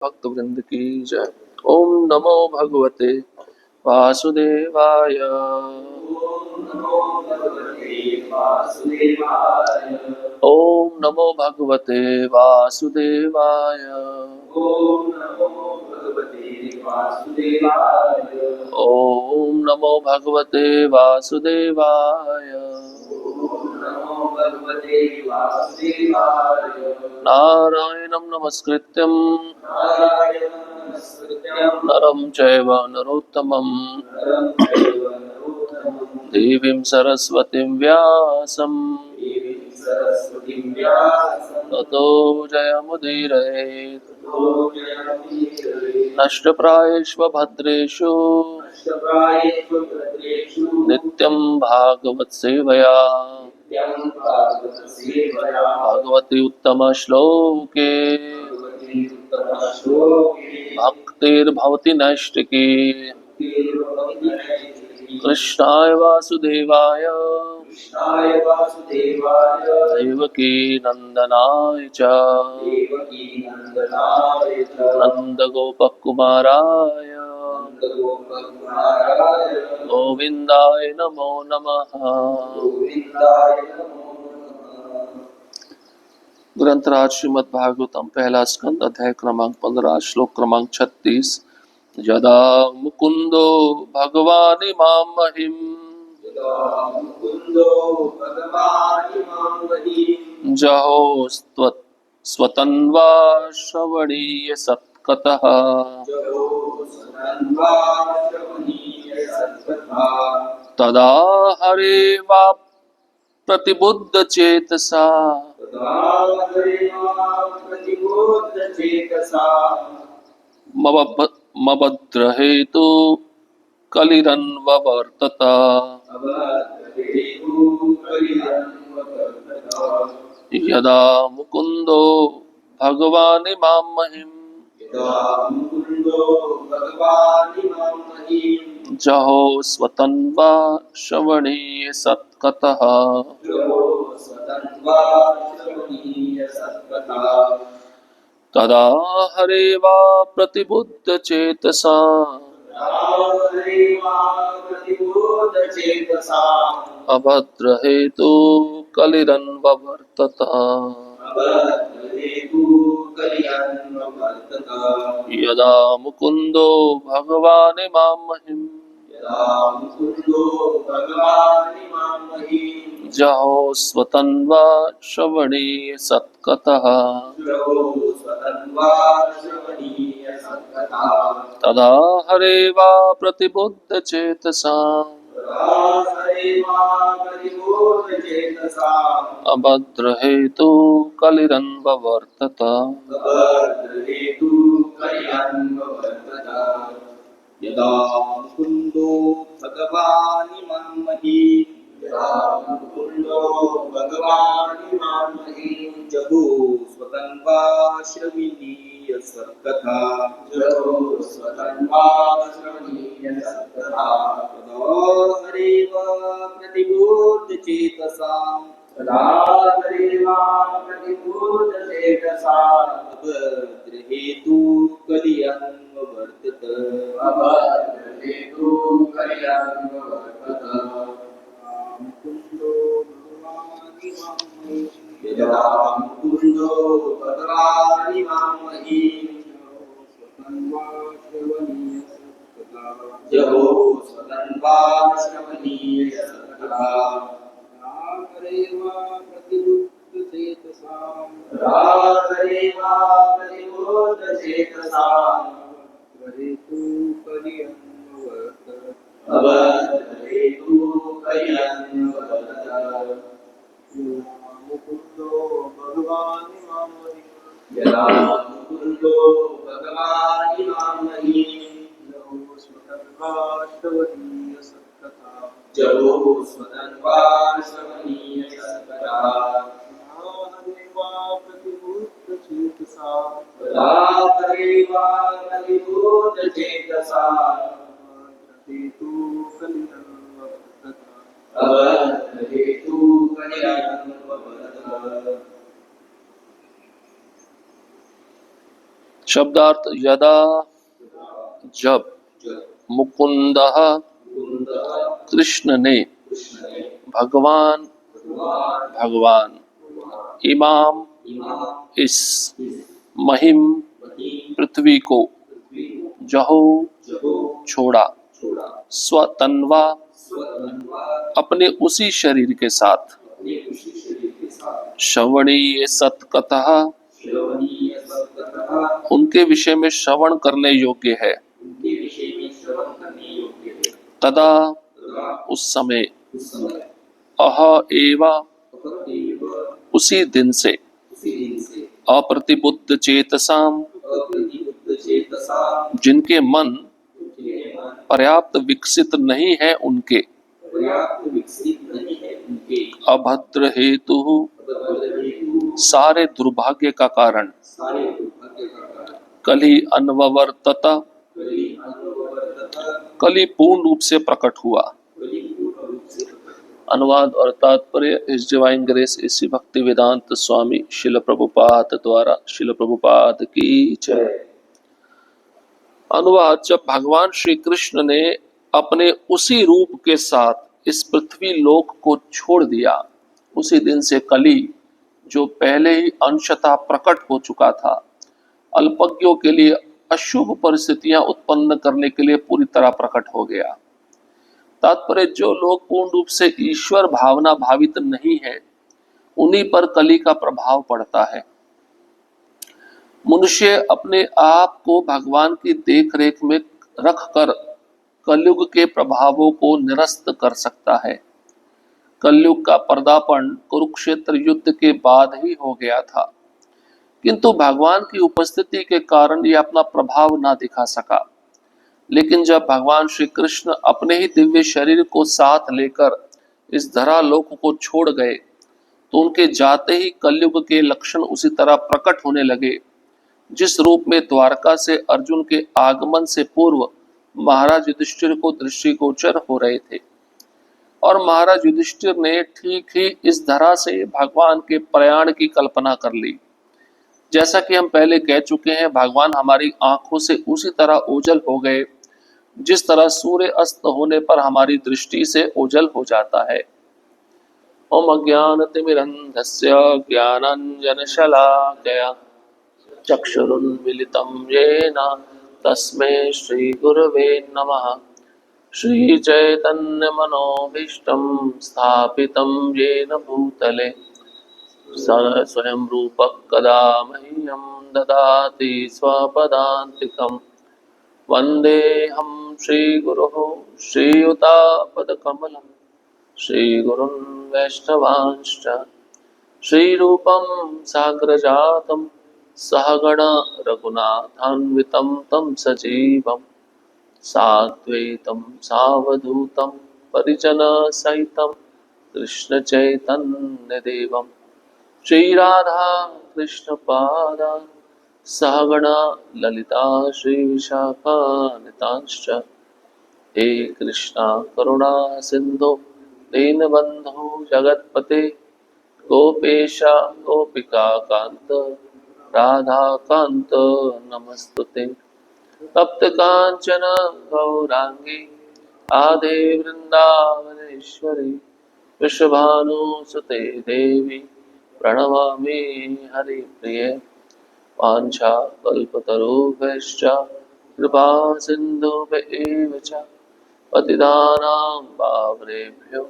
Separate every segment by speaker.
Speaker 1: भक्त वृंद की जय। ओम नमो भगवते वासुदेवाय। ओम नमो भगवते वासुदेवाय। ओम नमो भगवते वासुदेवाय। नारायणं नमस्कृत्यं नरं चैव नरोत्तमं देवीं सरस्वतीं व्यासं ततो जयमुदीरयेत्। नष्टप्रायेषु भद्रेषु नित्यं भागवत सेवया भगवती उत्तम श्लोके भक्तिर्भवति नैष्टिकी। कृष्णाय वासुदेवाय देवकी नंदनाय च नंदगोपकुमाराय गोविंदाय नमो नमः। ग्रंथराज श्रीमद् भागवतम पहला स्कंद अध्याय क्रमांक 15 श्लोक क्रमांक 36। यदा मुकुंदो भगवानि मां महिं जहो स्वतन्वा श्रवणीय सत्कतः तदा हरे वा प्रतिबुद्ध चेतसा मबद्रहेतु कलिरन्ववर्तत। यदा मुकुंदो भगवानि मां महिं जहो स्वतन्वा श्रवणीय सत्कतः तदा हरे वा प्रतिबुद्ध चेतसा अभद्र हेतु कलिरन्ववर्तत। यदा मुकुंदो भगवानि मां महिं जहो स्वतन्वा श्रवणीय सत्कतः तदा हरे वा प्रतिबुद्ध चेतसा अभद्र हेतु कलिरन्ववर्तत।
Speaker 2: यदा मुकुंदो भगवानि मां महिं जहो स्वतन्वा श्रवणीय सत्कथा तदा हरे वा प्रतिबोध चेतसाम् अभद्र हेतु कलियन्वर्तत। यदा मुकुंदो भगवानि मां महिं जहो स्वतन्वा श्रवणीय सत्कथा हरे वा प्रतिबुद्ध चेतसाम् हेतु कलियन्वर्तत। मुकुंदो भगवानि मां महिं यदा मुकुंदो भगवानि मां महिं जहो स्वतन्वा श्रवणीय सत्कथा हरे वा प्रतिबुद्ध चेतसा हेतु कलियन्वर्तत।
Speaker 1: शब्दार्थ यदा जब मुकुंदः कृष्ण ने भगवान भगवान इमाम इस महिम पृथ्वी को जहो छोड़ा स्वतन्वा अपने उसी शरीर के साथ श्रवणीय सत्कतः उनके विषय में श्रवण करने योग्य है। तदा उस समय अह एवा उसी दिन से अप्रतिबुद्ध चेतसाम जिनके मन पर्याप्त विकसित नहीं है उनके अभद्र हेतु सारे दुर्भाग्य का कारण कली अनववर्तत कली पूर्ण रूप से प्रकट हुआ। अनुवाद और तात्पर्य इस डिवाइन ग्रेस इसी भक्ति वेदांत स्वामी शिल प्रभुपाद द्वारा शिल प्रभुपाद की जय। अनुवाद जब भगवान श्री कृष्ण ने अपने उसी रूप के साथ इस पृथ्वी लोक को छोड़ दिया, उसी दिन से कली जो पहले ही अंशतः प्रकट हो चुका था, अल्पज्ञों के लिए अशुभ परिस्थितियां उत्पन्न करने के लिए पूरी तरह प्रकट हो गया। तात्पर्य जो लोग पूर्ण रूप से ईश्वर भावना भावित नहीं है उन्हीं पर कली का प्रभाव पड़ता है। मनुष्य अपने आप को भगवान की देखरेख में रखकर कलयुग के प्रभावों को निरस्त कर सकता है। कलयुग का पर्दापण कुरुक्षेत्र युद्ध के बाद ही हो गया था, किंतु भगवान की उपस्थिति के कारण यह अपना प्रभाव ना दिखा सका। लेकिन जब भगवान श्री कृष्ण अपने ही दिव्य शरीर को साथ लेकर इस धरा लोक को छोड़ गए तो उनके जाते ही कलयुग के लक्षण उसी तरह प्रकट होने लगे जिस रूप में द्वारका से अर्जुन के आगमन से पूर्व महाराज युधिष्ठिर को दृष्टिगोचर हो रहे थे। और महाराज युधिष्ठिर ने ठीक ही इस धरा से भगवान के प्रयाण की कल्पना कर ली। जैसा कि हम पहले कह चुके हैं, भगवान हमारी आंखों से उसी तरह ओझल हो गए जिस तरह सूर्य अस्त होने पर हमारी दृष्टि से ओझल हो जाता है। ओम अज्ञानतिमिरन्धस्य ज्ञानाञ्जनशलाकया चक्षुरुन्मिलितं येन तस्मै श्रीगुरवे नमः। श्रीचैतन्यमनोभीष्टं स्थापितं येन भूतले स्वयं रूपः कदा मह्यं ददाति स्वपदान्तिकम्। वन्देऽहं श्रीगुरोः श्रीयुतापदकमलं श्रीगुरुन् वैष्णवांश्च श्रीरूपं साग्रजातं सहगण रघुनाथान्वितं तं सजीवं साद्वैतं सावधूतं परिजनसहितं कृष्णचैतन्यदेवं श्रीराधा कृष्णपादान् सहगण ललिता श्रीविशाखान्वितांश्च। हे कृष्णा करुणा सिन्धो दीनबन्धो जगत्पते गोपेश गोपिका कान्त राधाकान्त नमस्तुते। तप्त कांचन गौरांगी आधे वृंदावनेश्वरी वृषभानुसुते देवी प्रणमामि हरिप्रिये। वाञ्छा कल्पतरुभ्यश्च कृपा सिन्धुभ्येव च पतितानां पावनेभ्यो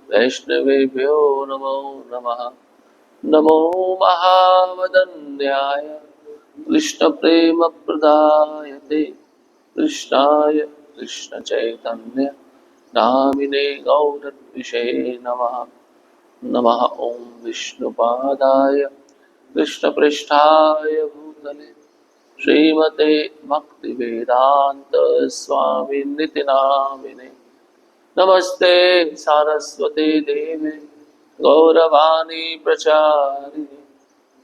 Speaker 1: वैष्णवेभ्यो नमो नमः। नमो महावदन्याय कृष्णप्रेमप्रदायते कृष्णाय कृष्णचैतन्य नामिने गौरद्विषे नमः। नमः ओं विष्णुपादाय कृष्णपृष्ठाय भूतले श्रीमते भक्तिवेदांत स्वामिनिति नामिने। नमस्ते सारस्वती देवे गौरवाणी प्रचारिणे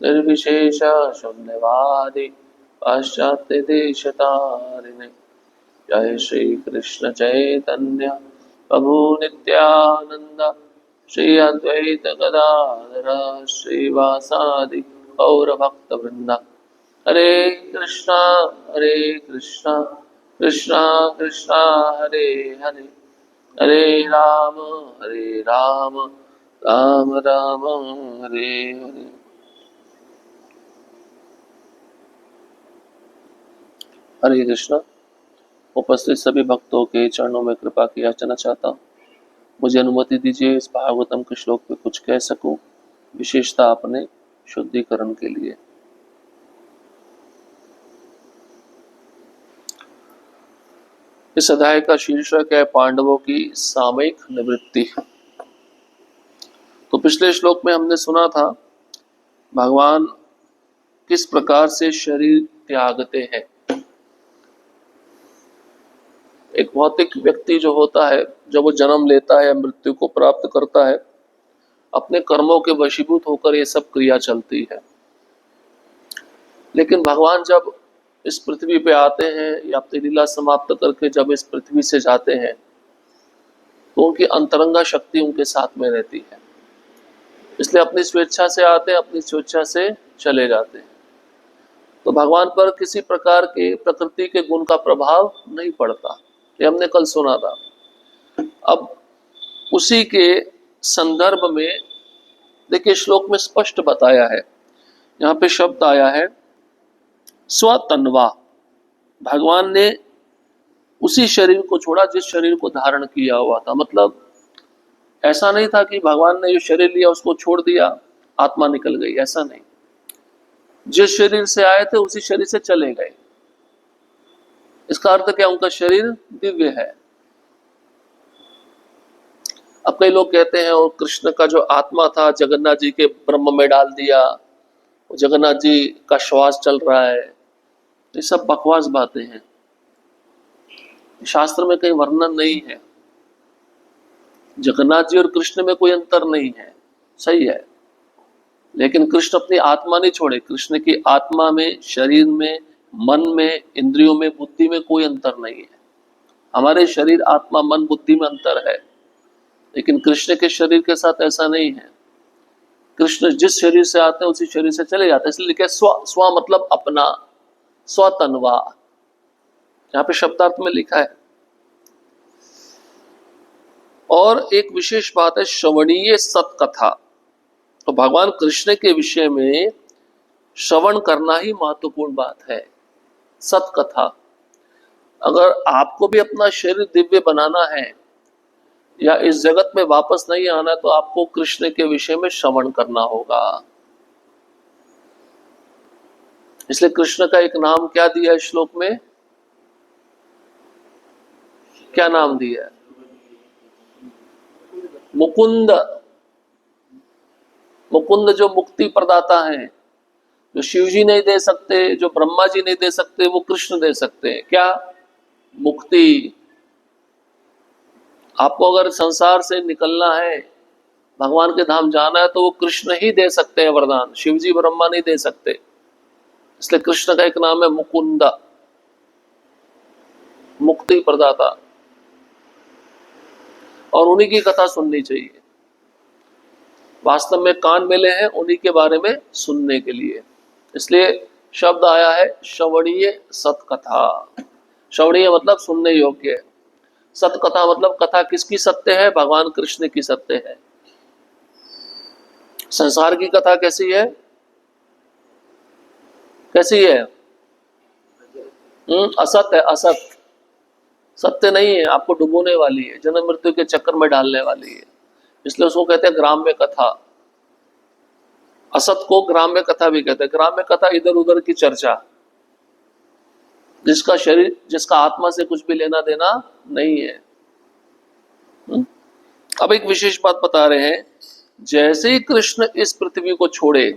Speaker 1: निर्विशेष शून्यवादी पाश्चात्य देशतारिणे। जय श्री कृष्ण चैतन्य प्रभु नित्यानंद श्री अद्वैत गदाधर श्रीवासादि गौर भक्त वृंदा। हरे कृष्णा हरे कृष्णा कृष्णा कृष्णा हरे हरे हरे राम राम राम हरे हरे। हरे कृष्णा। उपस्थित सभी भक्तों के चरणों में कृपा की याचना चाहता हूँ। मुझे अनुमति दीजिए इस भागवतम के श्लोक पे कुछ कह सकूं, विशेषता अपने शुद्धिकरण के लिए। इस अध्याय का शीर्षक है पांडवों की सामयिक निवृत्ति। तो पिछले श्लोक में हमने सुना था भगवान किस प्रकार से शरीर त्यागते हैं। एक भौतिक व्यक्ति जो होता है, जब वो जन्म लेता है, मृत्यु को प्राप्त करता है, अपने कर्मों के वशीभूत होकर ये सब क्रिया चलती है। लेकिन भगवान जब इस पृथ्वी पे आते हैं या अपनी लीला समाप्त करके जब इस पृथ्वी से जाते हैं, तो उनकी अंतरंगा शक्ति उनके साथ में रहती है। इसलिए अपनी स्वेच्छा से आते हैं, अपनी स्वेच्छा से चले जाते हैं। तो भगवान पर किसी प्रकार के प्रकृति के गुण का प्रभाव नहीं पड़ता, ये हमने कल सुना था। अब उसी के संदर्भ में देखिए श्लोक में स्पष्ट बताया है, यहाँ पे शब्द आया है स्वतन्वा। भगवान ने उसी शरीर को छोड़ा जिस शरीर को धारण किया हुआ था। मतलब ऐसा नहीं था कि भगवान ने जो शरीर लिया उसको छोड़ दिया, आत्मा निकल गई, ऐसा नहीं। जिस शरीर से आए थे उसी शरीर से चले गए। इसका अर्थ क्या, उनका शरीर दिव्य है। अब कई लोग कहते हैं और कृष्ण का जो आत्मा था जगन्नाथ जी के ब्रह्म में डाल दिया, जगन्नाथ जी का श्वास चल रहा है। ये सब बकवास बातें हैं, शास्त्र में कहीं वर्णन नहीं है। जगन्नाथ जी और कृष्ण में कोई अंतर नहीं है, सही है, लेकिन कृष्ण अपनी आत्मा नहीं छोड़े। कृष्ण की आत्मा में, शरीर में, मन में, इंद्रियों में, बुद्धि में कोई अंतर नहीं है। हमारे शरीर, आत्मा, मन, बुद्धि में अंतर है, लेकिन कृष्ण के शरीर के साथ ऐसा नहीं है। कृष्ण जिस शरीर से आते हैं उसी शरीर से चले जाते हैं। इसलिए लिखे स्व मतलब अपना, स्वतन्वा, यहाँ पे शब्दार्थ में लिखा है। और एक विशेष बात है श्रवणीय सत्कथा। तो भगवान कृष्ण के विषय में श्रवण करना ही महत्वपूर्ण बात है, सत्कथा। अगर आपको भी अपना शरीर दिव्य बनाना है या इस जगत में वापस नहीं आना, तो आपको कृष्ण के विषय में श्रवण करना होगा। इसलिए कृष्ण का एक नाम क्या दिया है श्लोक में, क्या नाम दिया है? मुकुंद। मुकुंद जो मुक्ति प्रदाता है, जो शिव जी नहीं दे सकते, जो ब्रह्मा जी नहीं दे सकते, वो कृष्ण दे सकते हैं। क्या? मुक्ति। आपको अगर संसार से निकलना है, भगवान के धाम जाना है, तो वो कृष्ण ही दे सकते हैं वरदान, शिव जी ब्रह्मा नहीं दे सकते। इसलिए कृष्ण का एक नाम है मुकुंद, मुक्ति प्रदाता, और उन्हीं की कथा सुननी चाहिए। वास्तव में कान मिले हैं उन्हीं के बारे में सुनने के लिए। इसलिए शब्द आया है श्रवणीय सत्कथा। श्रवणीय मतलब सुनने योग्य, सत्कथा मतलब कथा किसकी सत्य है? भगवान कृष्ण की सत्य है। संसार की कथा कैसी है? कैसी है? असत है, असत, सत्य नहीं है, आपको डुबोने वाली है, जन्म मृत्यु के चक्कर में डालने वाली है। इसलिए उसको कहते हैं ग्राम्य कथा। असत को ग्राम्य कथा भी कहते हैं। ग्राम्य कथा इधर उधर की चर्चा, जिसका शरीर, जिसका आत्मा से कुछ भी लेना देना नहीं है। अब एक विशेष बात बता रहे हैं, जैसे ही कृष्ण इस पृथ्वी को छोड़े,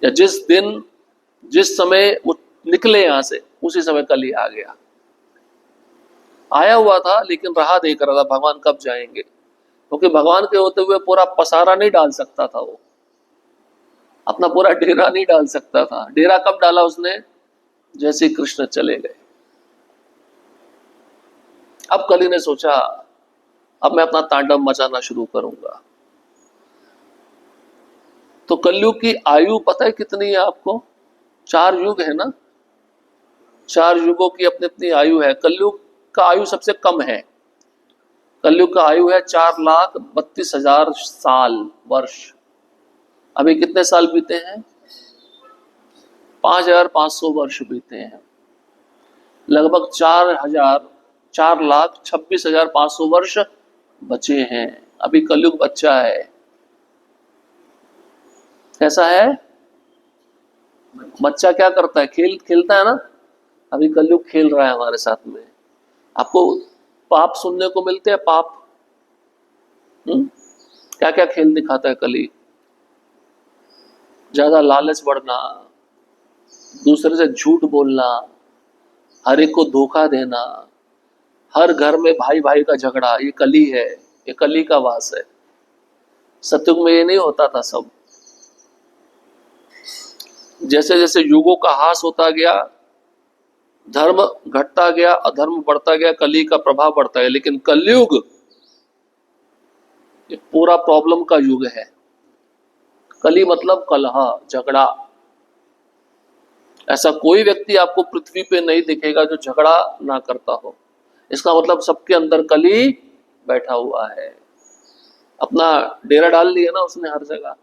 Speaker 1: या जिस दिन, जिस समय वो निकले यहां से, उसी समय कल ही आ गया। आया हुआ था लेकिन राह देख रहा था भगवान कब जाएंगे, क्योंकि भगवान के होते हुए पूरा पसारा नहीं डाल सकता था, वो अपना पूरा डेरा नहीं डाल सकता था। डेरा कब डाला उसने? जैसे कृष्ण चले गए। अब कली ने सोचा अब मैं अपना तांडव मचाना शुरू करूंगा। तो कलयुग की आयु पता है कितनी है आपको? 4 युग है ना, 4 युगों की अपनी अपनी आयु है। कलयुग का आयु सबसे कम है। कलयुग का आयु है 4,32,000 साल, वर्ष। अभी कितने साल बीते हैं? 5,500 वर्ष बीते हैं। लगभग 4,26,500 वर्ष बचे हैं। अभी कलयुग बच्चा है। कैसा है? बच्चा क्या करता है? खेलता है ना। अभी कलयुग खेल रहा है हमारे साथ में। आपको पाप सुनने को मिलते हैं, पाप। क्या क्या खेल दिखाता है कली? ज्यादा लालच बढ़ना, दूसरे से झूठ बोलना, हर एक को धोखा देना, हर घर में भाई भाई का झगड़ा, ये कली है, ये कली का वास है। सतयुग में ये नहीं होता था सब। जैसे जैसे युगों का हास होता गया, धर्म घटता गया, अधर्म बढ़ता गया, कली का प्रभाव बढ़ता गया। लेकिन कलयुग ये पूरा प्रॉब्लम का युग है। कली मतलब कलह, झगड़ा। ऐसा कोई व्यक्ति आपको पृथ्वी पे नहीं दिखेगा जो झगड़ा ना करता हो। इसका मतलब सबके अंदर कली बैठा हुआ है। अपना डेरा डाल लिया ना उसने हर जगह।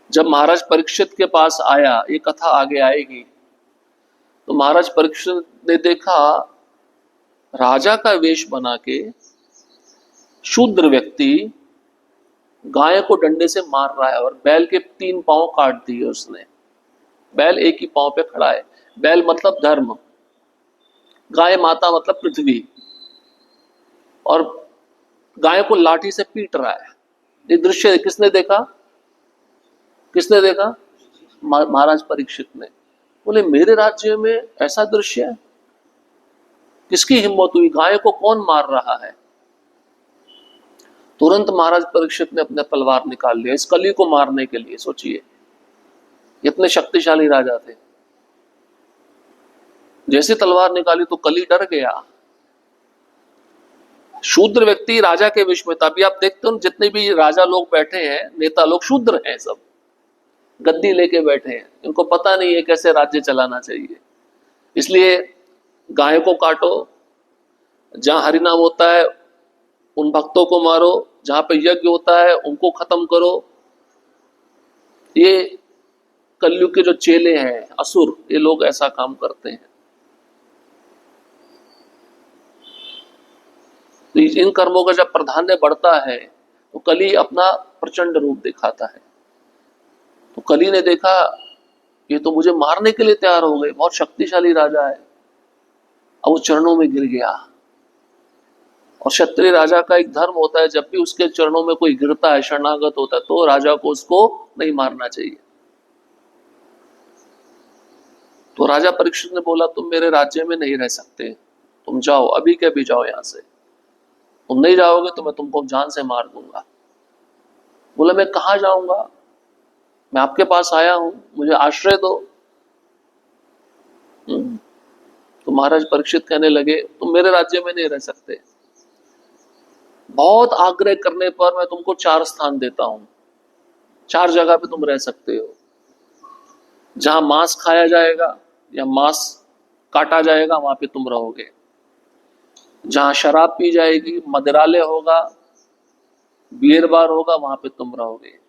Speaker 1: जब महाराज परीक्षित के पास आया, ये कथा आगे आएगी, तो महाराज परीक्षित ने देखा राजा का वेश बना के शूद्र व्यक्ति गाय को डंडे से मार रहा है और बैल के 3 पांव काट दिए उसने। बैल एक ही पांव पे खड़ा है। बैल मतलब धर्म, गाय माता मतलब पृथ्वी, और गाय को लाठी से पीट रहा है। ये दृश्य किसने देखा? किसने देखा? महाराज परीक्षित ने। बोले मेरे राज्य में ऐसा दृश्य है? किसकी हिम्मत हुई? गाय को कौन मार रहा है? तुरंत महाराज परीक्षित ने अपने तलवार निकाल लिया इस कली को मारने के लिए। सोचिए, इतने शक्तिशाली राजा थे। जैसे तलवार निकाली तो कली डर गया। शूद्र व्यक्ति राजा के विष में था। अभी आप देखते हो जितने भी राजा लोग बैठे हैं, नेता लोग शूद्र हैं, सब गद्दी लेके बैठे हैं। इनको पता नहीं है कैसे राज्य चलाना चाहिए। इसलिए गाय को काटो, जहां हरिनाम होता है उन भक्तों को मारो, जहां पे यज्ञ होता है उनको खत्म करो। ये कलयुग के जो चेले हैं, असुर, ये लोग ऐसा काम करते हैं। तो इन कर्मों का जब प्राधान्य बढ़ता है तो कली अपना प्रचंड रूप दिखाता है। तो कली ने देखा ये तो मुझे मारने के लिए तैयार हो गए, बहुत शक्तिशाली राजा है। अब वो चरणों में गिर गया। और क्षत्रिय राजा का एक धर्म होता है, जब भी उसके चरणों में कोई गिरता है, शरणागत होता है, तो राजा को उसको नहीं मारना चाहिए। तो राजा परीक्षित ने बोला तुम मेरे राज्य में नहीं रह सकते, तुम जाओ, अभी के अभी जाओ यहां से। तुम नहीं जाओगे तो मैं तुमको जान से मार दूंगा। बोला मैं कहां जाऊंगा, मैं आपके पास आया हूं, मुझे आश्रय दो। तो महाराज परीक्षित कहने लगे तुम मेरे राज्य में नहीं रह सकते। बहुत आग्रह करने पर मैं तुमको 4 स्थान देता हूं। 4 जगह पे तुम रह सकते हो। जहां मांस खाया जाएगा या मांस काटा जाएगा वहां पे तुम रहोगे। जहां शराब पी जाएगी, मदिरालय होगा, बियर बार होगा, वहां पे तुम रहोगे।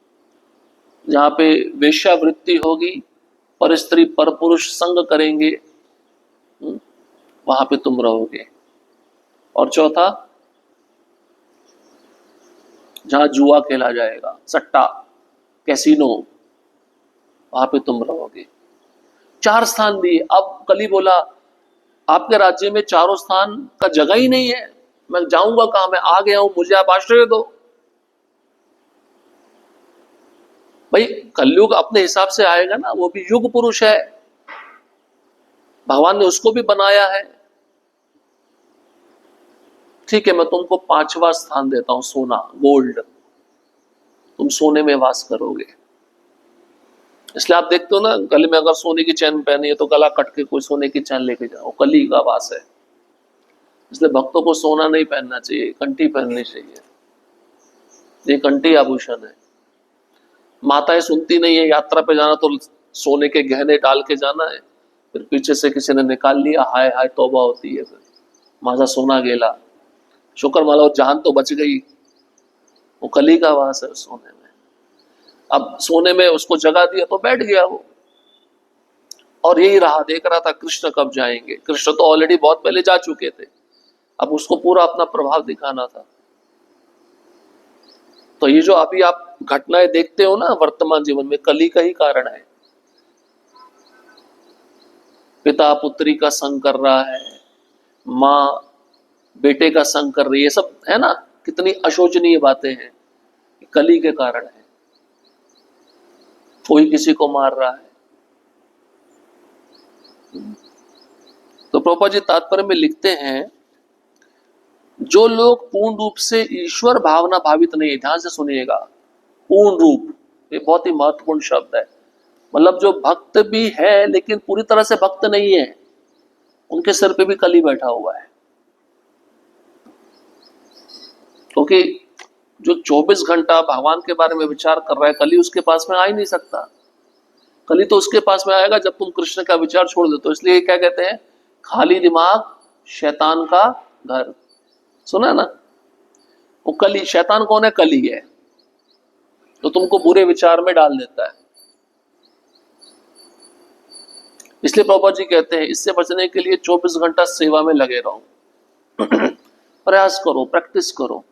Speaker 1: जहां पे वेश्यावृत्ति होगी, पर स्त्री पर पुरुष संग करेंगे, वहां पे तुम रहोगे। और चौथा, जहां जुआ खेला जाएगा, सट्टा, कैसीनो, वहां पे तुम रहोगे। 4 स्थान दिए। अब कली बोला आपके राज्य में चारों स्थान का जगह ही नहीं है, मैं जाऊंगा कहां, मैं आ गया हूं, मुझे आप आश्रय दो। भाई कलयुग अपने हिसाब से आएगा ना, वो भी युग पुरुष है, भगवान ने उसको भी बनाया है। ठीक है मैं तुमको 5वां स्थान देता हूं, सोना, गोल्ड, तुम सोने में वास करोगे। इसलिए आप देखते हो ना, गले में अगर सोने की चैन पहनी है तो गला कट के कोई सोने की चैन लेके जाओ, कली का वास है। इसलिए भक्तों को सोना नहीं पहनना चाहिए, कंठी पहननी चाहिए। ये कंठी आभूषण है। माताएं सुनती नहीं है, यात्रा पे जाना तो सोने के गहने डाल के जाना है, फिर पीछे से किसी ने निकाल लिया, हाय हाय तौबा होती है, फिर माझा सोना गेला, शुक्र माला वो जान तो बच गई। वो कली का वास है सोने में। अब सोने में उसको जगा दिया तो बैठ गया वो, और यही रहा, देख रहा था कृष्ण कब जाएंगे। कृष्ण तो ऑलरेडी बहुत पहले जा चुके थे, अब उसको पूरा अपना प्रभाव दिखाना था। तो ये जो अभी आप घटनाएं देखते हो ना वर्तमान जीवन में, कली का ही कारण है। पिता पुत्री का संग कर रहा है, माँ बेटे का संग कर रही है, सब है ना, कितनी अशोचनीय बातें हैं, कली के कारण है। कोई किसी को मार रहा है। तो प्रभुपाद जी तात्पर्य में लिखते हैं, जो लोग पूर्ण रूप से ईश्वर भावना भावित नहीं है, ध्यान से सुनिएगा, पूर्ण रूप, ये बहुत ही महत्वपूर्ण शब्द है। मतलब जो भक्त भी है लेकिन पूरी तरह से भक्त नहीं है, उनके सिर पे भी कली बैठा हुआ है। क्योंकि जो 24 घंटा भगवान के बारे में विचार कर रहा है, कली उसके पास में आ ही नहीं सकता। कली तो उसके पास में आएगा जब तुम कृष्ण का विचार छोड़ देते हो। इसलिए क्या कहते हैं, खाली दिमाग शैतान का घर। सुना ना, वो कली, शैतान कौन है, कली है, तो तुमको बुरे विचार में डाल देता है। इसलिए प्रभुपाद जी कहते हैं, इससे बचने के लिए 24 घंटा सेवा में लगे रहो। प्रयास करो, प्रैक्टिस करो।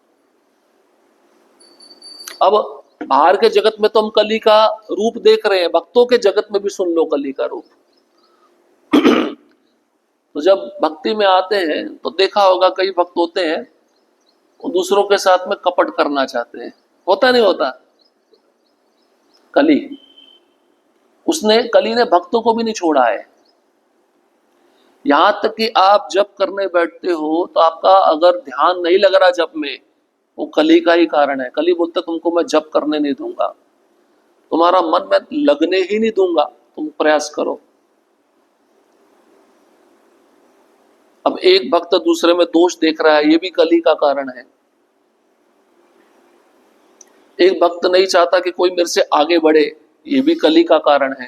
Speaker 1: अब बाहर के जगत में तो हम कली का रूप देख रहे हैं, भक्तों के जगत में भी सुन लो कली का रूप। तो जब भक्ति में आते हैं तो देखा होगा, कई भक्त होते हैं वो दूसरों के साथ में कपट करना चाहते हैं, होता नहीं होता, कली। कली ने भक्तों को भी नहीं छोड़ा है। यहां तक कि आप जप करने बैठते हो तो आपका अगर ध्यान नहीं लग रहा जप में, वो कली का ही कारण है। कली बोलते तुमको मैं जप करने नहीं दूंगा, तुम्हारा मन में लगने ही नहीं दूंगा, तुम प्रयास करो। अब एक भक्त दूसरे में दोष देख रहा है, ये भी कली का कारण है। एक भक्त नहीं चाहता कि कोई मेरे से आगे बढ़े, ये भी कली का कारण है।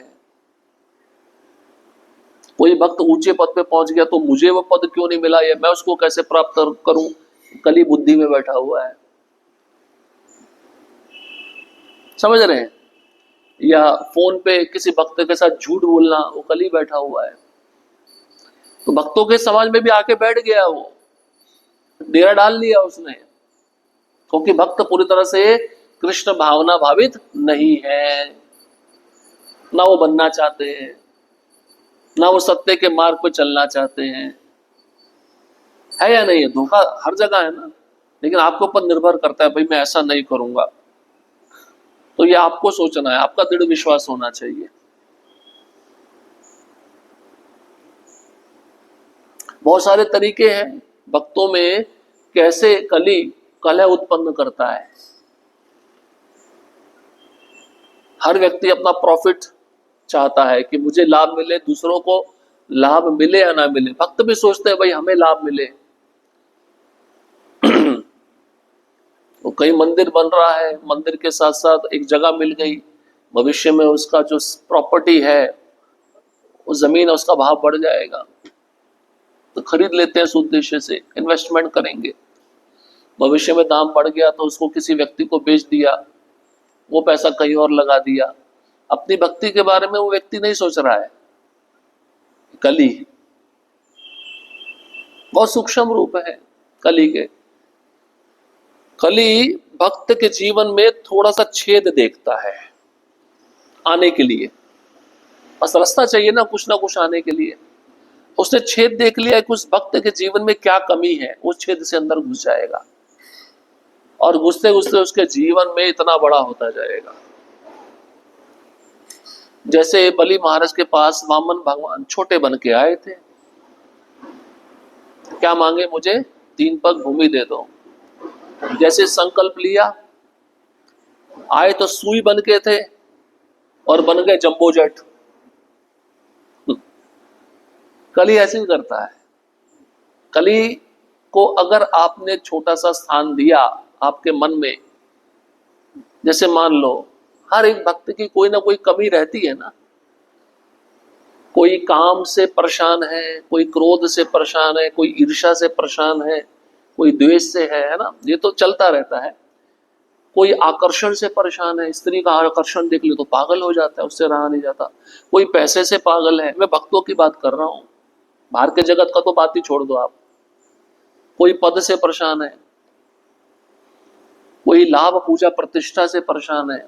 Speaker 1: कोई भक्त ऊंचे पद पे पहुंच गया तो मुझे वो पद क्यों नहीं मिला, या मैं उसको कैसे प्राप्त करूं, कली बुद्धि में बैठा हुआ है। समझ रहे हैं? या फोन पे किसी भक्त के साथ झूठ बोलना, वो कली बैठा हुआ है। तो भक्तों के समाज में भी आके बैठ गया, वो डेरा डाल लिया उसने, क्योंकि भक्त पूरी तरह से कृष्ण भावना भावित नहीं है, ना वो बनना चाहते हैं, ना वो सत्य के मार्ग पर चलना चाहते हैं। है या नहीं है? धोखा हर जगह है ना, लेकिन आपके ऊपर निर्भर करता है, भाई मैं ऐसा नहीं करूंगा। तो ये आपको सोचना है, आपका दृढ़ विश्वास होना चाहिए। बहुत सारे तरीके हैं भक्तों में कैसे कली कलह उत्पन्न करता है। हर व्यक्ति अपना प्रॉफिट चाहता है कि मुझे लाभ मिले, दूसरों को लाभ मिले या ना मिले। भक्त भी सोचते हैं भाई हमें लाभ मिले। तो कई मंदिर बन रहा है, मंदिर के साथ साथ एक जगह मिल गई, भविष्य में उसका जो प्रॉपर्टी है, उस जमीन है, उसका भाव बढ़ जाएगा, तो खरीद लेते हैं उस उद्देश्य से, इन्वेस्टमेंट करेंगे। भविष्य में दाम बढ़ गया तो उसको किसी व्यक्ति को बेच दिया, वो पैसा कहीं और लगा दिया। अपनी भक्ति के बारे में वो व्यक्ति नहीं सोच रहा है। कली बहुत सूक्ष्म रूप है कली के। कली भक्त के जीवन में थोड़ा सा छेद देखता है आने के लिए, बस रास्ता चाहिए ना कुछ आने के लिए। उसने छेद देख लिया कि उस भक्त के जीवन में क्या कमी है, उस छेद से अंदर घुस जाएगा और घुसते घुसते उसके जीवन में इतना बड़ा होता जाएगा। जैसे बलि महाराज के पास वामन भगवान छोटे बन के आए थे, क्या मांगे, मुझे 3 पग भूमि दे दो। जैसे संकल्प लिया, आए तो सुई बन के थे और बन गए जंबो जेट। कली ऐसे ही करता है। कली को अगर आपने छोटा सा स्थान दिया आपके मन में, जैसे मान लो हर एक भक्त की कोई ना कोई कमी रहती है ना, कोई काम से परेशान है, कोई क्रोध से परेशान है, कोई ईर्ष्या से परेशान है, कोई द्वेष से है ना, ये तो चलता रहता है। कोई आकर्षण से परेशान है, स्त्री का आकर्षण देख ले तो पागल हो जाता है, उससे रहा नहीं जाता। कोई पैसे से पागल है, मैं भक्तों की बात कर रहा हूं, बाहर के जगत का तो बात ही छोड़ दो आप। कोई पद से परेशान है, कोई लाभ पूजा प्रतिष्ठा से परेशान है।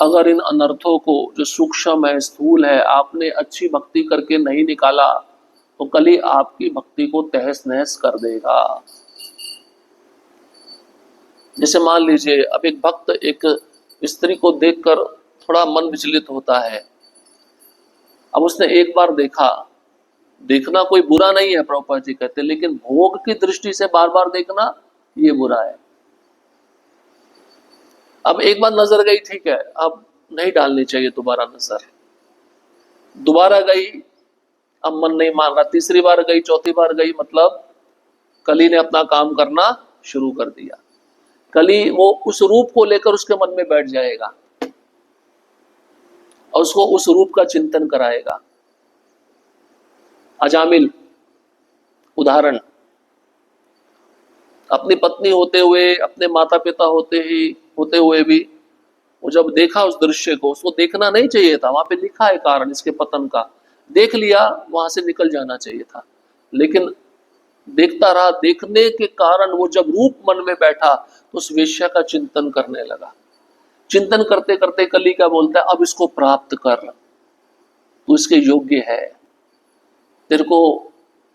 Speaker 1: अगर इन अनर्थों को, जो सूक्ष्म है, स्थूल है, आपने अच्छी भक्ति करके नहीं निकाला तो कल ही आपकी भक्ति को तहस नहस कर देगा। जैसे मान लीजिए अब एक भक्त एक स्त्री को देखकर थोड़ा मन विचलित होता है। अब उसने एक बार देखा, देखना कोई बुरा नहीं है प्रभुपाद जी कहते, लेकिन भोग की दृष्टि से बार बार देखना ये बुरा है। अब एक बार नजर गई, ठीक है, अब नहीं डालनी चाहिए दोबारा नजर। दोबारा गई, अब मन नहीं मान रहा, तीसरी बार गई, चौथी बार गई, मतलब कली ने अपना काम करना शुरू कर दिया। कली वो उस रूप को लेकर उसके मन में बैठ जाएगा और उसको उस रूप का चिंतन कराएगा। अजामिल उदाहरण, अपनी पत्नी होते हुए, अपने माता पिता होते हुए भी वो जब देखा उस दृश्य को, उसको देखना नहीं चाहिए था, वहां पे लिखा है कारण इसके पतन का, देख लिया, वहां से निकल जाना चाहिए था, लेकिन देखता रहा। देखने के कारण वो जब रूप मन में बैठा तो उस वेश्या का चिंतन करने लगा। चिंतन करते करते कली क्या बोलता है, अब इसको प्राप्त कर, तू इसके योग्य है, तेरे को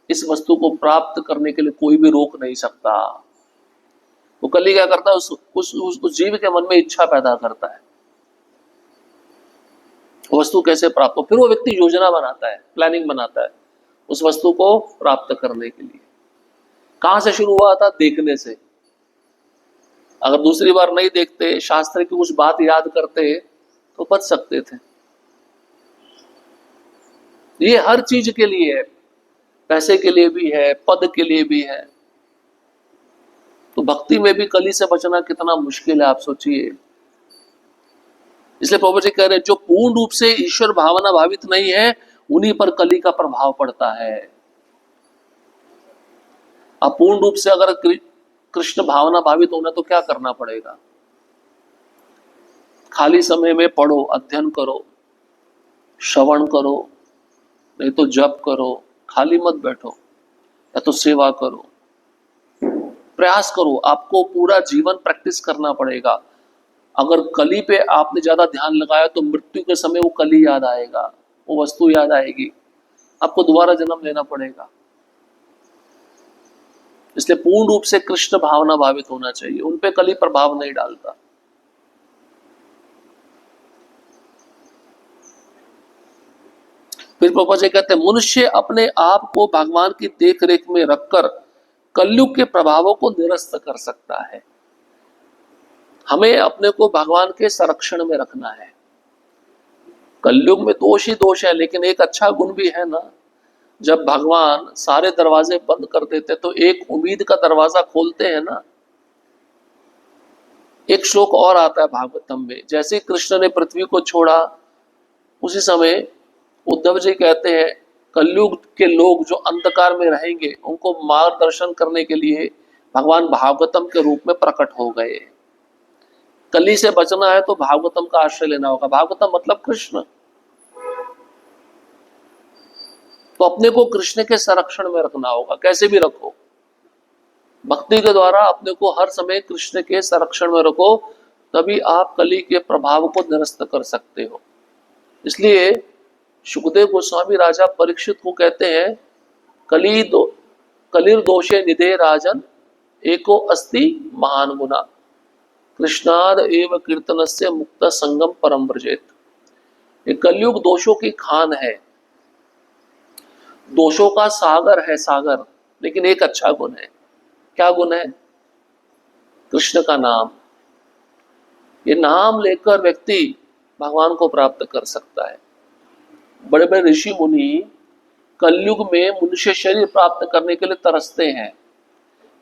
Speaker 1: इस वस्तु को प्राप्त करने के लिए कोई भी रोक नहीं सकता। वो कली क्या करता है, उस जीव के मन में इच्छा पैदा करता है वस्तु कैसे प्राप्त हो। फिर वो व्यक्ति योजना बनाता है, प्लानिंग बनाता है उस वस्तु को प्राप्त करने के लिए। कहां से शुरू हुआ था, देखने से। अगर दूसरी बार नहीं देखते, शास्त्र की कुछ बात याद करते तो बच सकते थे। ये हर चीज के लिए है, पैसे के लिए भी है, पद के लिए भी है। तो भक्ति में भी कली से बचना कितना मुश्किल है, आप सोचिए। इसलिए प्रभु जी कह रहे हैं, जो पूर्ण रूप से ईश्वर भावना भावित नहीं है उन्हीं पर कली का प्रभाव पड़ता है। अब पूर्ण रूप से अगर कृष्ण भावना भावित होना तो क्या करना पड़ेगा, खाली समय में पढ़ो, अध्ययन करो, श्रवण करो, नहीं तो जप करो, खाली मत बैठो, या तो सेवा करो, प्रयास करो। आपको पूरा जीवन प्रैक्टिस करना पड़ेगा। अगर कली पे आपने ज्यादा ध्यान लगाया तो मृत्यु के समय वो कली याद आएगा, वो वस्तु याद आएगी, आपको दोबारा जन्म लेना पड़ेगा। इसलिए पूर्ण रूप से कृष्ण भावना भावित होना चाहिए, उन पे कली प्रभाव नहीं डालता। फिर प्रभुपाद जी कहते हैं, मनुष्य अपने आप को भगवान की देख रेख में रखकर कलयुग के प्रभावों को निरस्त कर सकता है। हमें अपने को भगवान के संरक्षण में रखना है। कलयुग में दोष ही दोष है, लेकिन एक अच्छा गुण भी है ना, जब भगवान सारे दरवाजे बंद कर देते तो एक उम्मीद का दरवाजा खोलते हैं ना। एक श्लोक और आता है भागवतम में, जैसे कृष्ण ने पृथ्वी को छोड़ा उसी समय उद्धव जी कहते हैं, कलयुग के लोग जो अंधकार में रहेंगे उनको मार्गदर्शन करने के लिए भगवान भागवतम के रूप में प्रकट हो गए। कली से बचना है तो भागवतम का आश्रय लेना होगा। भागवतम मतलब कृष्ण। तो अपने को कृष्ण के संरक्षण में रखना होगा, कैसे भी रखो, भक्ति के द्वारा अपने को हर समय कृष्ण के संरक्षण में रखो, तभी आप कली के प्रभाव को निरस्त कर सकते हो। इसलिए सुखदेव गोस्वामी राजा परीक्षित को कहते हैं, कलिर दोषे निधे राजन एको अस्ति महान गुना, कृष्णाद एव कीर्तन से मुक्त संगम परम व्रजेत। ये कलयुग दोषों की खान है, दोषों का सागर है, सागर। लेकिन एक अच्छा गुण है, क्या गुण है, कृष्ण का नाम। ये नाम लेकर व्यक्ति भगवान को प्राप्त कर सकता है। बड़े बड़े ऋषि मुनि कलयुग में मनुष्य शरीर प्राप्त करने के लिए तरसते हैं,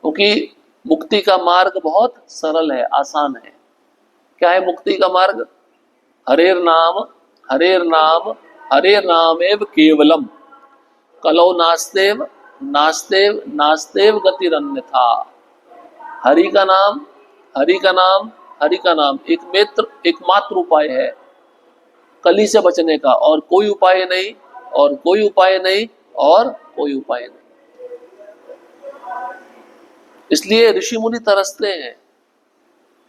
Speaker 1: क्योंकि मुक्ति का मार्ग बहुत सरल है, आसान है। क्या है मुक्ति का मार्ग, हरेर नाम हरे नामेव केवलम कलौ नास्तेव नास्तेव नास्तेव गतिरन्यथा। हरि का नाम, हरि का नाम, हरि का नाम एकमात्र उपाय है कली से बचने का, और कोई उपाय नहीं, और कोई उपाय नहीं, और कोई उपाय नहीं। इसलिए ऋषि मुनि तरसते हैं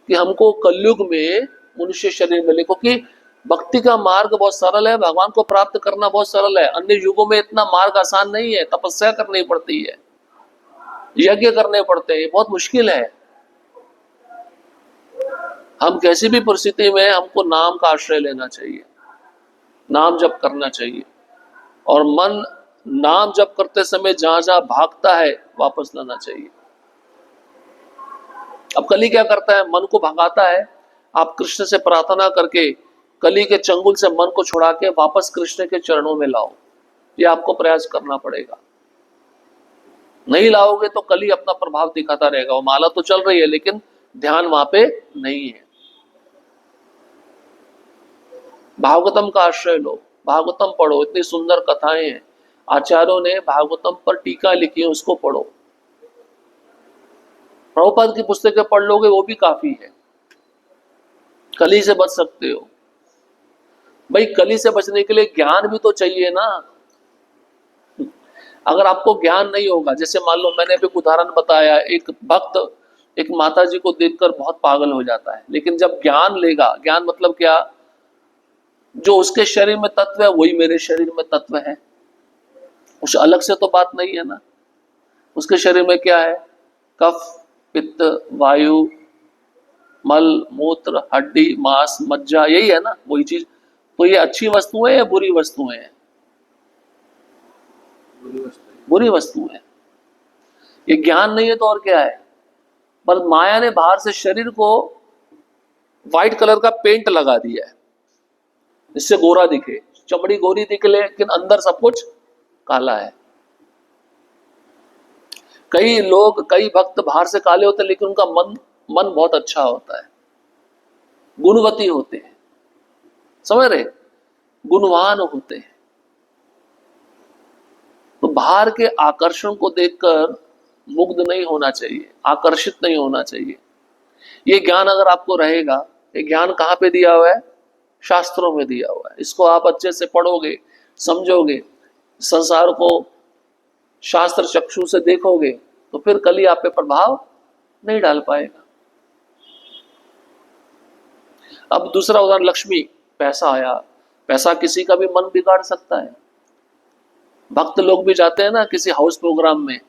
Speaker 1: कि हमको कलयुग में मनुष्य शरीर मिले, क्योंकि भक्ति का मार्ग बहुत सरल है, भगवान को प्राप्त करना बहुत सरल है। अन्य युगों में इतना मार्ग आसान नहीं है, तपस्या करनी पड़ती है, यज्ञ करने पड़ते हैं, बहुत मुश्किल है। हम कैसी भी परिस्थिति में हमको नाम का आश्रय लेना चाहिए, नाम जप करना चाहिए, और मन नाम जप करते समय जहां जहां भागता है वापस लाना चाहिए। अब कली क्या करता है, मन को भगाता है। आप कृष्ण से प्रार्थना करके कली के चंगुल से मन को छुड़ा के वापस कृष्ण के चरणों में लाओ, ये आपको प्रयास करना पड़ेगा। नहीं लाओगे तो कली अपना प्रभाव दिखाता रहेगा। वो माला तो चल रही है लेकिन ध्यान वहां पे नहीं है। भागवतम का आश्रय लो, भागवतम पढ़ो, इतनी सुंदर कथाएं हैं, आचार्यों ने भागवतम पर टीका लिखी है, उसको पढ़ो। प्रभुपाद की पुस्तकें पढ़ लोगे वो भी काफी है, कली से बच सकते हो। भाई कली से बचने के लिए ज्ञान भी तो चाहिए ना। अगर आपको ज्ञान नहीं होगा, जैसे मान लो मैंने अभी उदाहरण बताया, एक भक्त एक माता जी को देखकर बहुत पागल हो जाता है, लेकिन जब ज्ञान लेगा, ज्ञान मतलब क्या, जो उसके शरीर में तत्व है वही मेरे शरीर में तत्व है, उस अलग से तो बात नहीं है ना। उसके शरीर में क्या है, कफ, पित्त, वायु, मल, मूत्र, हड्डी, मांस, मज्जा, यही है ना, वही चीज। तो ये अच्छी वस्तुएं या बुरी वस्तुएं हैं? बुरी वस्तुएं। ये ज्ञान नहीं है तो और क्या है। पर माया ने बाहर से शरीर को व्हाइट कलर का पेंट लगा दिया है, इससे गोरा दिखे, चमड़ी गोरी दिखे, लेकिन अंदर सब कुछ काला है। कई लोग, कई भक्त बाहर से काले होते हैं लेकिन उनका मन बहुत अच्छा होता है, गुणवती होते हैं, समझ रहे, गुणवान होते हैं। तो बाहर के आकर्षण को देखकर मुग्ध नहीं होना चाहिए, आकर्षित नहीं होना चाहिए। ये ज्ञान अगर आपको रहेगा, ये ज्ञान कहाँ पे दिया हुआ है, शास्त्रों में दिया हुआ है। इसको आप अच्छे से पढ़ोगे, समझोगे, संसार को शास्त्र चक्षु से देखोगे, तो फिर कली आप पे प्रभाव नहीं डाल पाएगा। अब दूसरा उदाहरण, लक्ष्मी, पैसा आया, पैसा किसी का भी मन बिगाड़ सकता है। भक्त लोग भी जाते हैं ना किसी हाउस प्रोग्राम में,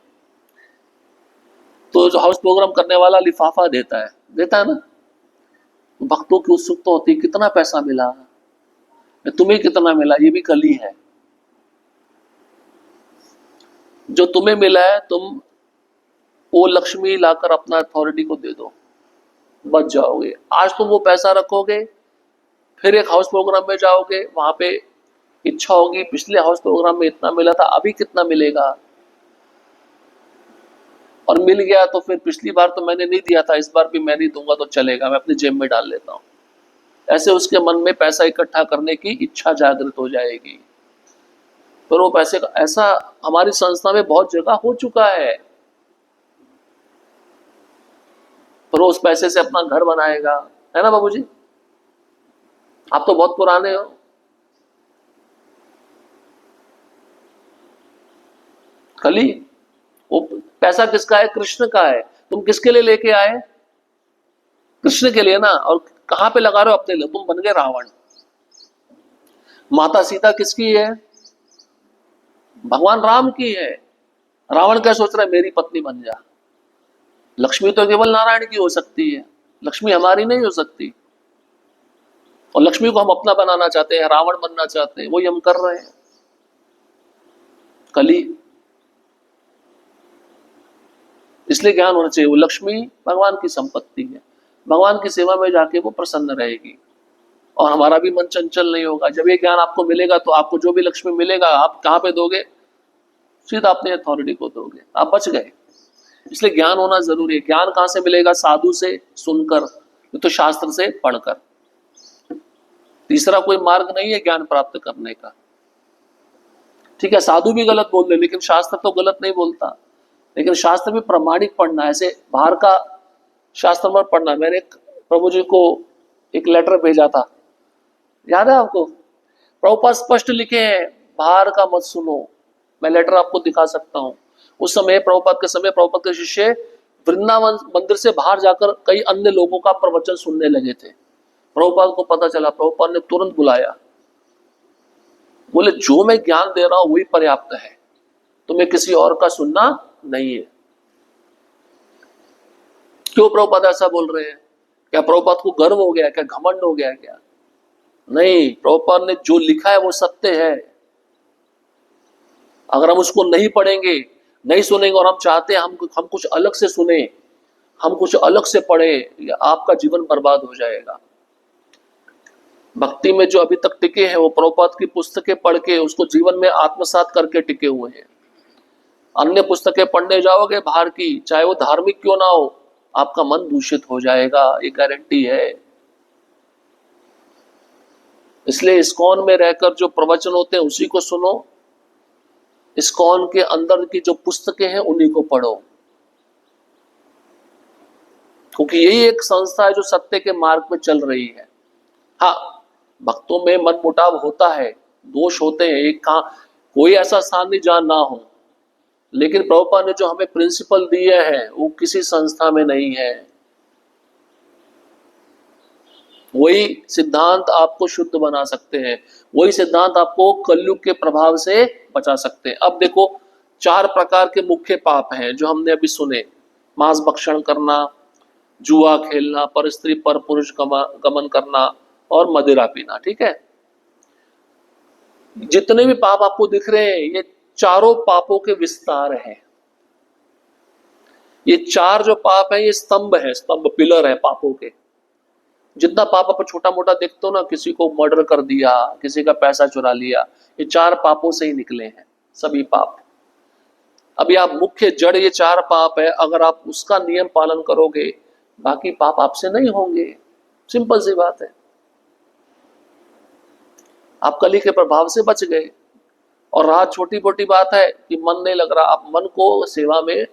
Speaker 1: तो जो हाउस प्रोग्राम करने वाला लिफाफा देता है ना, भक्तों की उत्सुकता होती है, कितना पैसा मिला, तुम्हें कितना मिला, ये भी कली है। जो तुम्हें मिला है तुम वो लक्ष्मी लाकर अपना अथॉरिटी को दे दो, बच जाओगे। आज तुम वो पैसा रखोगे, फिर एक हाउस प्रोग्राम में जाओगे, वहां पे इच्छा होगी पिछले हाउस प्रोग्राम में इतना मिला था, अभी कितना मिलेगा, और मिल गया तो फिर पिछली बार तो मैंने नहीं दिया था, इस बार भी मैं नहीं दूंगा तो चलेगा, मैं अपनी जेब में डाल लेता हूं। ऐसे उसके मन में पैसा इकट्ठा करने की इच्छा जागृत हो जाएगी। फिर वो पैसे का, ऐसा हमारी संस्था में बहुत जगह हो चुका है। फिर उस पैसे से अपना घर बनाएगा, है ना बाबूजी? आप तो बहुत पुराने हो। कली, वो पैसा किसका है, कृष्ण का है। तुम किसके लिए लेके आए, कृष्ण के लिए ना, और कहां पे लगा रहे हो, अपने लिए। तुम बन गए रावण। माता सीता किसकी है, भगवान राम की है। रावण क्या सोच रहा है, मेरी पत्नी बन जा। लक्ष्मी तो केवल नारायण की हो सकती है, लक्ष्मी हमारी नहीं हो सकती। और लक्ष्मी को हम अपना बनाना चाहते हैं, रावण बनना चाहते हैं, वही हम कर रहे हैं। कली। इसलिए ज्ञान होना चाहिए। वो लक्ष्मी भगवान की संपत्ति है, भगवान की सेवा में जाके वो प्रसन्न रहेगी, और हमारा भी मन चंचल नहीं होगा। जब ये ज्ञान आपको मिलेगा तो आपको जो भी लक्ष्मी मिलेगा आप कहां पे दोगे, सीधा अपने अथॉरिटी को दोगे, आप बच गए। इसलिए ज्ञान होना जरूरी है। ज्ञान कहां से मिलेगा, साधु से सुनकर, तो शास्त्र से पढ़कर। तीसरा कोई मार्ग नहीं है ज्ञान प्राप्त करने का। ठीक है, साधु भी गलत बोल दे, लेकिन शास्त्र तो गलत नहीं बोलता। लेकिन शास्त्र भी प्रामाणिक पढ़ना, ऐसे बाहर का शास्त्र मत पढ़ना। मैंने एक प्रभु जी को एक लेटर भेजा था, याद है आपको? प्रभुपाद स्पष्ट लिखे हैं, बाहर का मत सुनो। मैं लेटर आपको दिखा सकता हूँ। उस समय प्रभुपाद के समय प्रभुपाद के शिष्य वृंदावन मंदिर से बाहर जाकर कई अन्य लोगों का प्रवचन सुनने लगे थे। प्रभुपाद को पता चला, प्रभुपाद ने तुरंत बुलाया, बोले जो मैं ज्ञान दे रहा हूं वही पर्याप्त है, तुम्हें किसी और का सुनना नहीं है। क्यों प्रभुपाद ऐसा बोल रहे हैं? क्या प्रभुपाद को गर्व हो गया, क्या घमंड हो गया क्या? नहीं, प्रभुपाद ने जो लिखा है वो सत्य है। अगर हम उसको नहीं पढ़ेंगे, नहीं सुनेंगे, और हम चाहते हैं हम कुछ अलग से सुने, हम कुछ अलग से पढ़े, आपका जीवन बर्बाद हो जाएगा। भक्ति में जो अभी तक टिके हैं वो प्रभुपाद की पुस्तकें पढ़ के उसको जीवन में आत्मसात करके टिके हुए हैं। अन्य पुस्तकें पढ़ने जाओगे बाहर की, चाहे वो धार्मिक क्यों ना हो, आपका मन दूषित हो जाएगा, ये गारंटी है। इसलिए इस्कॉन में रहकर जो प्रवचन होते हैं उसी को सुनो, इस्कॉन के अंदर की जो पुस्तकें हैं उन्हीं को पढ़ो, क्योंकि यही एक संस्था है जो सत्य के मार्ग पे चल रही है। हाँ, भक्तों में मनमुटाव होता है, दोष होते हैं, एक कोई ऐसा स्थान नहीं जहां ना हो, लेकिन प्रभुपाद ने जो हमें प्रिंसिपल दिए हैं वो किसी संस्था में नहीं है। वही सिद्धांत आपको शुद्ध बना सकते हैं, वही सिद्धांत आपको कलयुग के प्रभाव से बचा सकते हैं। अब देखो, 4 प्रकार के मुख्य पाप हैं जो हमने अभी सुने। मांस भक्षण करना, जुआ खेलना, पर स्त्री पर पुरुष गमन करना और मदिरा पीना। ठीक है, जितने भी पाप आपको दिख रहे हैं ये चारों पापों के विस्तार हैं। ये 4 जो पाप है ये स्तंभ है, स्तंभ पिलर है पापों के। जितना पाप आप छोटा मोटा देखते हो ना, किसी को मर्डर कर दिया, किसी का पैसा चुरा लिया, ये 4 पापों से ही निकले हैं सभी पाप। अभी आप मुख्य जड़ ये 4 पाप है, अगर आप उसका नियम पालन करोगे बाकी पाप आपसे नहीं होंगे। सिंपल सी बात है, आप कली के प्रभाव से बच गए। और रहा छोटी मोटी बात है कि मन नहीं लग रहा, आप मन को सेवा में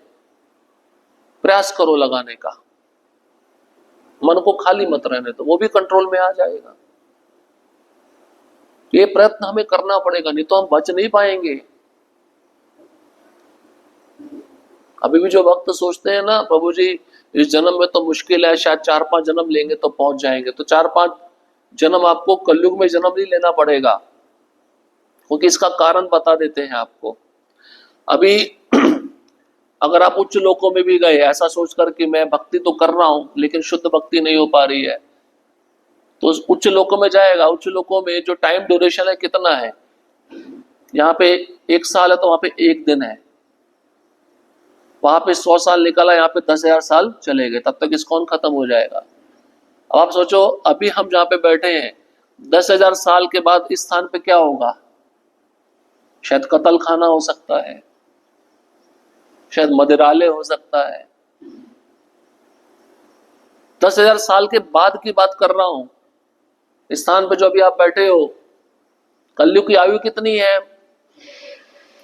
Speaker 1: प्रयास करो लगाने का, मन को खाली मत रहने दो, वो भी कंट्रोल में आ जाएगा। ये प्रयत्न हमें करना पड़ेगा, नहीं तो हम बच नहीं पाएंगे। अभी भी जो भक्त सोचते हैं ना, प्रभु जी इस जन्म में तो मुश्किल है, शायद 4-5 जन्म लेंगे तो पहुंच जाएंगे, तो 4-5 जन्म आपको कलयुग में जन्म नहीं लेना पड़ेगा, क्योंकि इसका कारण बता देते हैं आपको। अभी अगर आप उच्च लोकों में भी गए ऐसा सोचकर कि मैं भक्ति तो कर रहा हूं लेकिन शुद्ध भक्ति नहीं हो पा रही है, तो उच्च लोकों में जाएगा। उच्च लोकों में जो टाइम ड्यूरेशन है कितना है, यहाँ पे 1 साल है तो वहां पे 1 दिन है, वहां पे 100 साल निकला, यहाँ पे 10,000 साल चले गए, तब तक इस्कॉन खत्म हो जाएगा। अब आप सोचो, अभी हम जहाँ पे बैठे हैं 10,000 साल के बाद इस स्थान पे क्या होगा? शायद कत्ल खाना हो सकता है, शायद मदिरालय हो सकता है। 10,000 साल के बाद की बात कर रहा हूं। इस स्थान पे जो अभी आप बैठे हो, कलयुग की आयु कितनी है?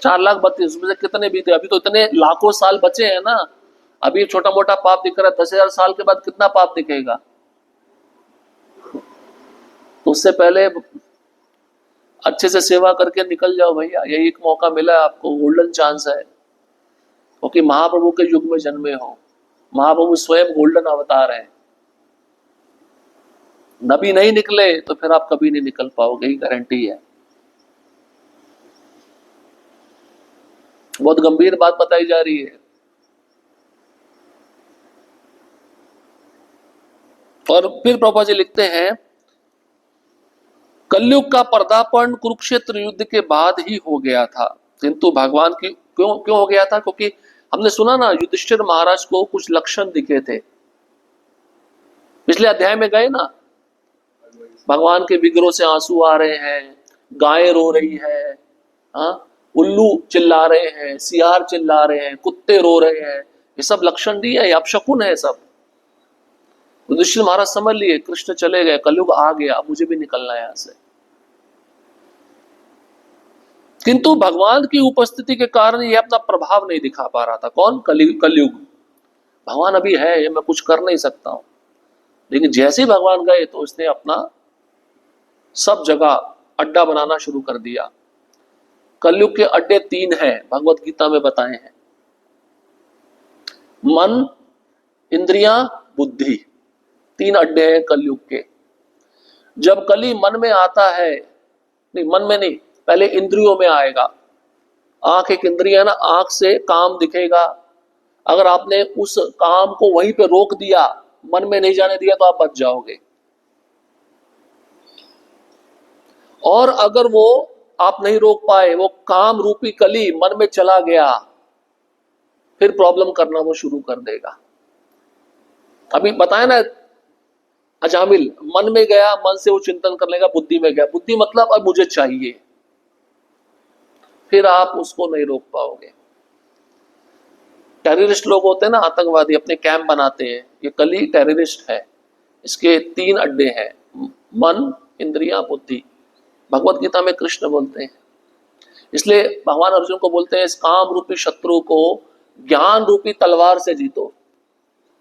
Speaker 1: 4,32,000 में से कितने बीते? अभी तो इतने लाखों साल बचे हैं ना। अभी छोटा मोटा पाप दिख रहा है, 10,000 साल के बाद कितना पाप दिखेगा? तो उससे पहले अच्छे से सेवा करके निकल जाओ भैया, यही एक मौका मिला है आपको, गोल्डन चांस है, क्योंकि महाप्रभु के युग में जन्मे हो। महाप्रभु स्वयं गोल्डन अवतार है। नबी नहीं निकले तो फिर आप कभी नहीं निकल पाओगे, यही गारंटी है। बहुत गंभीर बात बताई जा रही है। और फिर प्रभुपाद जी लिखते हैं, कलयुग का पर्दापण कुरुक्षेत्र युद्ध के बाद ही हो गया था, किंतु भगवान की क्यों हो गया था? क्योंकि हमने सुना ना, युधिष्ठिर महाराज को कुछ लक्षण दिखे थे। पिछले अध्याय में गए ना, भगवान के विग्रह से आंसू आ रहे हैं, गायें रो रही है, हाँ, उल्लू चिल्ला रहे हैं, सियार चिल्ला रहे हैं, कुत्ते रो रहे हैं, ये सब लक्षण दिए हैं, अब शकुन है सब। युधिष्ठिर महाराज समझ लिए कृष्ण चले गए, कलयुग आ गया, अब मुझे भी निकलना है यहां से। किंतु भगवान की उपस्थिति के कारण ये अपना प्रभाव नहीं दिखा पा रहा था। कौन? कलयुग। भगवान अभी है, ये मैं कुछ कर नहीं सकता हूं। लेकिन जैसे ही भगवान गए तो उसने अपना सब जगह अड्डा बनाना शुरू कर दिया। कलयुग के अड्डे 3 हैं, भगवत गीता में बताए हैं। मन, इंद्रियां, बुद्धि, 3 अड्डे हैं कलयुग के। जब कली मन में आता है, नहीं मन में नहीं, पहले इंद्रियों में आएगा। आंख एक इंद्रिय है ना, आंख से काम दिखेगा। अगर आपने उस काम को वहीं पे रोक दिया, मन में नहीं जाने दिया, तो आप बच जाओगे। और अगर वो आप नहीं रोक पाए, वो काम रूपी कली मन में चला गया, फिर प्रॉब्लम करना वो शुरू कर देगा। अभी बताया ना अजामिल, मन में गया, मन से वो चिंतन कर लेगा, बुद्धि में गया, बुद्धि मतलब अब मुझे चाहिए, फिर आप उसको नहीं रोक पाओगे। टेररिस्ट लोग होते हैं ना, आतंकवादी, अपने कैंप बनाते हैं, ये कली टेररिस्ट है। इसके 3 अड्डे हैं, मन, इंद्रियां, बुद्धि। भगवत गीता में कृष्ण बोलते हैं। इसलिए भगवान अर्जुन को बोलते हैं, इस काम रूपी शत्रु को ज्ञान रूपी तलवार से जीतो।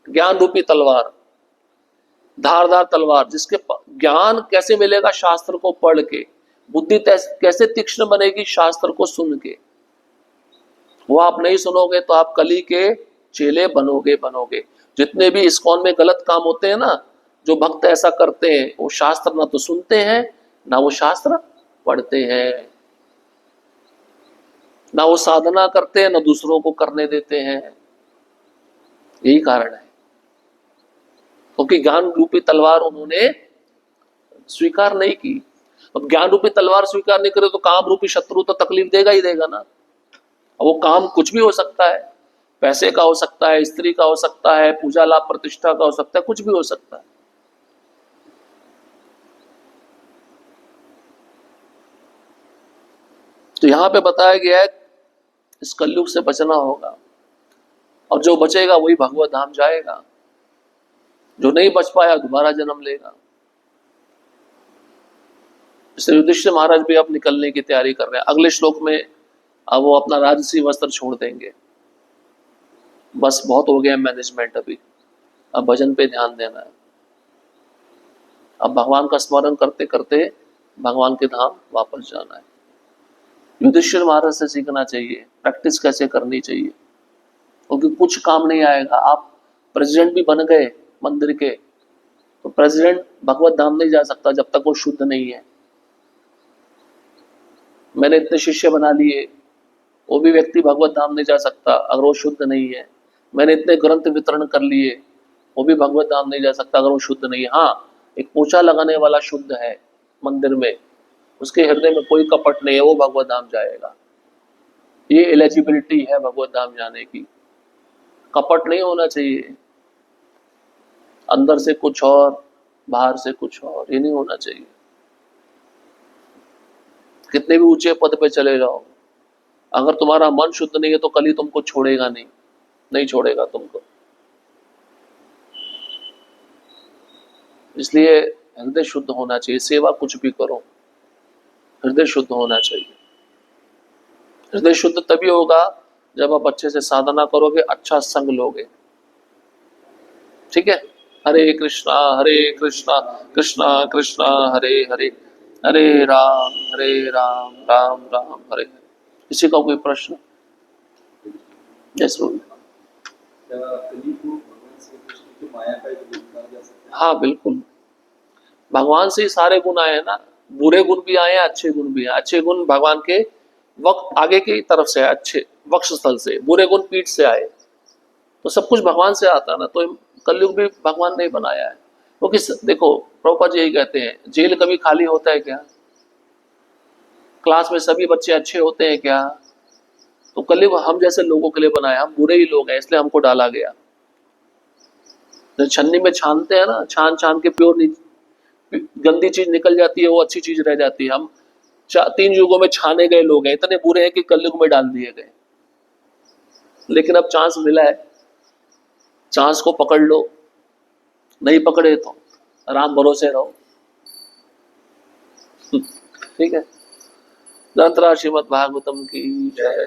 Speaker 1: ज्ञान रूपी तलवार, धारदार तलवार, जिसके ज्ञान कैसे मिलेगा? शास्त्र को पढ़ के। बुद्धि कैसे तीक्ष्ण बनेगी? शास्त्र को सुन के। वो आप नहीं सुनोगे तो आप कली के चेले बनोगे। जितने भी इस्कॉन में गलत काम होते हैं ना, जो भक्त ऐसा करते हैं, वो शास्त्र ना तो सुनते हैं, ना वो शास्त्र पढ़ते हैं, ना वो साधना करते हैं, ना दूसरों को करने देते हैं। यही कारण है, क्योंकि ज्ञान रूपी तलवार उन्होंने स्वीकार नहीं की। अब ज्ञान रूपी तलवार स्वीकार नहीं करे तो काम रूपी शत्रु तो तकलीफ देगा ही देगा ना। वो काम कुछ भी हो सकता है, पैसे का हो सकता है, स्त्री का हो सकता है, पूजा लाभ प्रतिष्ठा का हो सकता है, कुछ भी हो सकता है। तो यहां पे बताया गया है इस कलयुग से बचना होगा, और जो बचेगा वही भगवत धाम जाएगा, जो नहीं बच पाया दोबारा जन्म लेगा। इसलिए युधिष्ठिर महाराज भी अब निकलने की तैयारी कर रहे हैं। अगले श्लोक में अब वो अपना राजसी वस्त्र छोड़ देंगे। बस बहुत हो गया मैनेजमेंट, अभी अब भजन पे ध्यान देना है। अब भगवान का स्मरण करते करते भगवान के धाम वापस जाना है। युधिष्ठिर महाराज से सीखना चाहिए, प्रैक्टिस कैसे करनी चाहिए, क्योंकि कुछ काम नहीं आएगा। आप प्रेसिडेंट भी बन गए मंदिर के, तो प्रेसिडेंट भगवत धाम नहीं जा सकता जब तक वो शुद्ध नहीं है। मैंने इतने शिष्य बना लिए, वो भी व्यक्ति भगवत धाम नहीं जा सकता अगर वो शुद्ध नहीं है। मैंने इतने ग्रंथ वितरण कर लिए, वो भी भगवत धाम नहीं जा सकता अगर वो शुद्ध नहीं है। हाँ, एक पोछा लगाने वाला शुद्ध है मंदिर में, उसके हृदय में कोई कपट नहीं है, वो भगवत धाम जाएगा। ये एलिजिबिलिटी है भगवत धाम जाने की। कपट नहीं होना चाहिए, अंदर से कुछ और बाहर से कुछ और, ये नहीं होना चाहिए। कितने भी ऊंचे पद पे चले जाओ, अगर तुम्हारा मन शुद्ध नहीं है तो कल ही तुमको छोड़ेगा नहीं छोड़ेगा तुमको। इसलिए हृदय शुद्ध होना चाहिए। सेवा कुछ भी करो, हृदय शुद्ध होना चाहिए। हृदय शुद्ध तभी होगा जब आप अच्छे से साधना करोगे, अच्छा संग लोगे। ठीक है। हरे कृष्णा कृष्णा कृष्णा हरे हरे, हरे राम राम राम हरे हरे। किसी का कोई प्रश्न? यस। हाँ बिल्कुल, भगवान से ही सारे गुण आए हैं ना। बुरे गुण भी आए हैं, अच्छे गुण भी आए। अच्छे गुण भगवान के वक्त आगे की तरफ से आए, अच्छे वक्षस्थल से। बुरे गुण पीठ से आए। तो सब कुछ भगवान से आता है ना। तो कलयुग भी भगवान ने बनाया है। क्योंकि देखो, प्रभुपाद जी यही कहते हैं, जेल कभी खाली होता है क्या? क्लास में सभी बच्चे अच्छे होते हैं क्या? तो कलयुग हम जैसे लोगों के लिए बनाया। हम बुरे ही लोग हैं, इसलिए हमको डाला गया। जब छन्नी में छानते हैं ना, छान के प्योर गंदी चीज निकल जाती है, वो अच्छी चीज रह जाती है। हम 3 युगों में छाने गए लोग हैं, इतने बुरे हैं कि कलयुग में डाल दिए गए। लेकिन अब चांस मिला है, चांस को पकड़ लो। नहीं पकड़े तो राम भरोसे रहो। ठीक है। ग्रंथराज श्रीमद् भागवतम की जय।